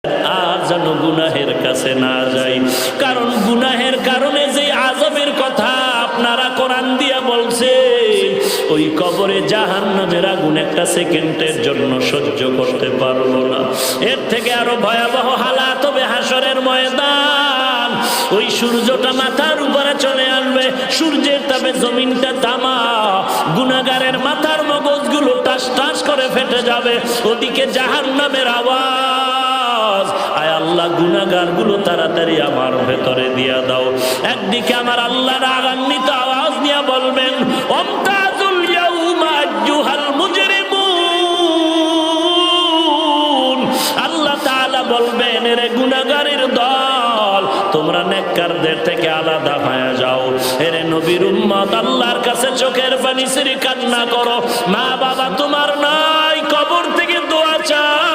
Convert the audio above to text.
আর যেন গুনাহের কাছে না যাই, কারণ গুনাহের কারণে যে আযাবের কথা আপনারা কোরআন দিয়া বলছেন, ওই কবরে জাহান্নামের আগুন একটা সেকেন্ডের জন্য সহ্য করতে পারবো না। এর থেকে আরো ভয়াবহ হালাত হবে হাসরের ময়দান। ওই সূর্যটা মাথার উপরে চলে আসবে, সূর্যের তাপে জমিনটা তামা, গুনাহগারের মাথার মগজগুলো টাস টাস করে ফেটে যাবে, ওদিকে জাহান্নামের আওয়াজ। আয় আল্লাহ, গুনাহগার গুলো তাড়াতাড়ি আমার ভেতরে দিয়া দাও। একদিকে আমার আল্লাহ রাগান্বিত আওয়াজ নিয়ে বলবেন, অমতাজুল ইয়াউমা আইয়ুহাল মুজরিমুন। আল্লাহ তাআলা বলবেন, এরে গুনাহগারের দল, তোমরা নেককারদের থেকে আলাদা হয়ে যাও। এরে নবীর উম্মত, আল্লাহর কাছে চোখের পানি ছেড়ে কান্না করো। মা বাবা তোমার নাই, কবর থেকে দোয়া চাও।